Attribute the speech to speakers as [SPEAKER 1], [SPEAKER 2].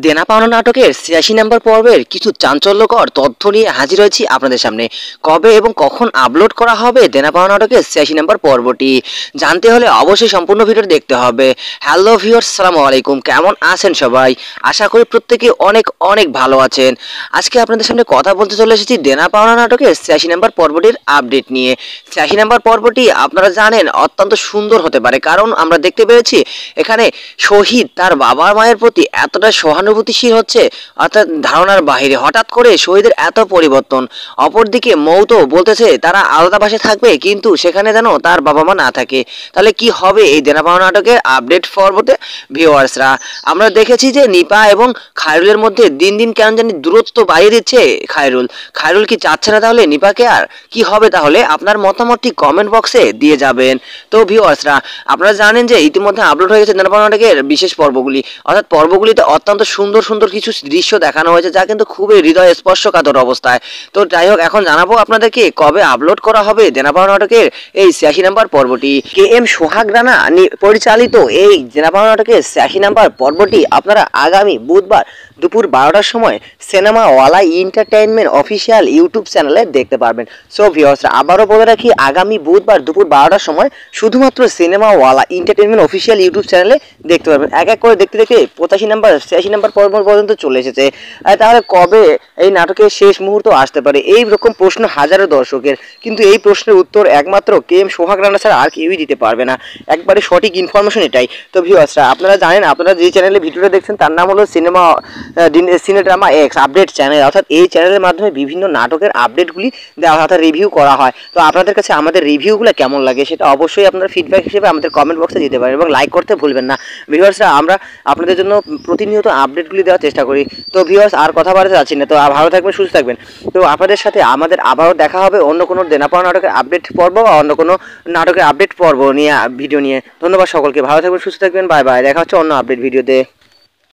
[SPEAKER 1] দেনা পাওনা নাটকের ৮৬ নম্বর পর্বের কিছু চাঞ্চল্যকর তথ্য নিয়ে হাজির হয়েছি আপনাদের সামনে। কবে এবং কখন আপলোড করা হবে দেনা পাওনা নাটকের ৮৬ নম্বর পর্বটি জানতে হলে অবশ্যই সম্পূর্ণ ভিডিওটি দেখতে হবে। হ্যালো ভিউয়ার্স, আসসালামু আলাইকুম, কেমন আছেন সবাই? আশা করি প্রত্যেকে অনেক অনেক ভালো আছেন। আজকে আপনাদের সামনে কথা বলতে চলে এসেছি দেনা পাওনা নাটকের ৮৬ নম্বর পর্বটির আপডেট নিয়ে। ৮৬ নম্বর পর্বটি আপনারা জানেন অত্যন্ত সুন্দর হতে পারে, কারণ আমরা দেখতে পেরেছি এখানে শহীদ তার বাবা মায়ের প্রতি এতটা সহানুভূতিশীল হচ্ছে, অর্থাৎ ধারণার বাহিরে। হঠাৎ করে শহীদের এত পরিবর্তন। অপরদিকে মৌতো বলতেছে তারা আলাদা বাসায় থাকবে, কিন্তু সেখানে যেন তার বাবা মা না থাকে। তাহলে কি হবে এই দেনা পাওনা নাটকের আপডেট পর্বতে ভিউয়ার্সরা? আমরা দেখেছি যে নিপা এবং খায়রুলের মধ্যে দিন দিন কেন জানি দূরত্ব বাড়িয়ে দিচ্ছে খায়রুল। খায়রুল কি চাচ্ছে না তাহলে নিপাকে? আর কি হবে তাহলে? আপনার মতামতটি কমেন্ট বক্সে দিয়ে যাবেন। তো ভিউয়ার্সরা, আপনারা জানেন যে ইতিমধ্যে আপলোড হয়ে গেছে দেনা পাওনা নাটকের বিশেষ পর্বগুলি, অর্থাৎ পর্বগুলিতে অত্যন্ত সুন্দর সুন্দর কিছু দৃশ্য দেখানো হয়েছে, যা কিন্তু খুবই হৃদয় স্পর্শকাতর অবস্থায়। তো যাই হোক, এখন জানাবো আপনাদেরকে কবে আপলোড করা হবে দেনা পাওনা নাটকের এই ৮৬ নম্বর পর্বটি। কে এম সোহাগ রানা পরিচালিত এই দেনা পাওনা নাটকের ৮৬ নম্বর পর্বটি আপনারা আগামী বুধবার দুপুর ১২টার সময় সিনেমা ওয়ালা এন্টারটেইনমেন্ট অফিসিয়াল ইউটিউব চ্যানেলে দেখতে পারবেন। সো ভিউয়ার্সরা, আবারও বলে রাখি, আগামী বুধবার দুপুর ১২টার সময় শুধুমাত্র সিনেমা ওয়ালা এন্টারটেইনমেন্ট অফিসিয়াল ইউটিউব চ্যানেলে দেখতে পারবেন। এক এক করে দেখতে দেখতে ৮৫ নম্বর ৮৬ নম্বর পর্ব পর্যন্ত চলে এসেছে। তাহলে কবে এই নাটকের শেষ মুহূর্ত আসতে পারে, এই রকম প্রশ্ন হাজারো দর্শকের, কিন্তু এই প্রশ্নের উত্তর একমাত্র কে এম সোহাগ রানা ছাড়া আর কেউই দিতে পারবে না। একবারে সঠিক ইনফরমেশন এটাই। তো ভিউয়ার্সরা, আপনারা জানেন, আপনারা যে চ্যানেলে ভিডিওটা দেখছেন তার নাম হলো সিনেড্রামা এক্স আপডেট চ্যানেল, অর্থাৎ এই চ্যানেলের মাধ্যমে বিভিন্ন নাটকের আপডেটগুলি দেওয়া, অর্থাৎ রিভিউ করা হয়। তো আপনাদের কাছে আমাদের রিভিউগুলো কেমন লাগে সেটা অবশ্যই আপনারা ফিডব্যাক হিসেবে আমাদের কমেন্ট বক্সে দিতে পারেন এবং লাইক করতে ভুলবেন না। ভিউয়ার্সরা, আমরা আপনাদের জন্য প্রতিনিয়ত আপডেটগুলি দেওয়ার চেষ্টা করি। তো ভিউয়ার্স, আর কথা বাড়াতে যাচ্ছি না। তো ভালো থাকবেন, সুস্থ থাকবেন। তো আপনাদের সাথে আমাদের আবারও দেখা হবে অন্য কোনো দেনা পাওনা নাটকের আপডেট পর্ব বা অন্য কোনো নাটকের আপডেট পর্ব নিয়ে, ভিডিও নিয়ে। ধন্যবাদ সকলকে, ভালো থাকবেন, সুস্থ থাকবেন, বাই বাই। দেখা হচ্ছে অন্য আপডেট ভিডিওতে।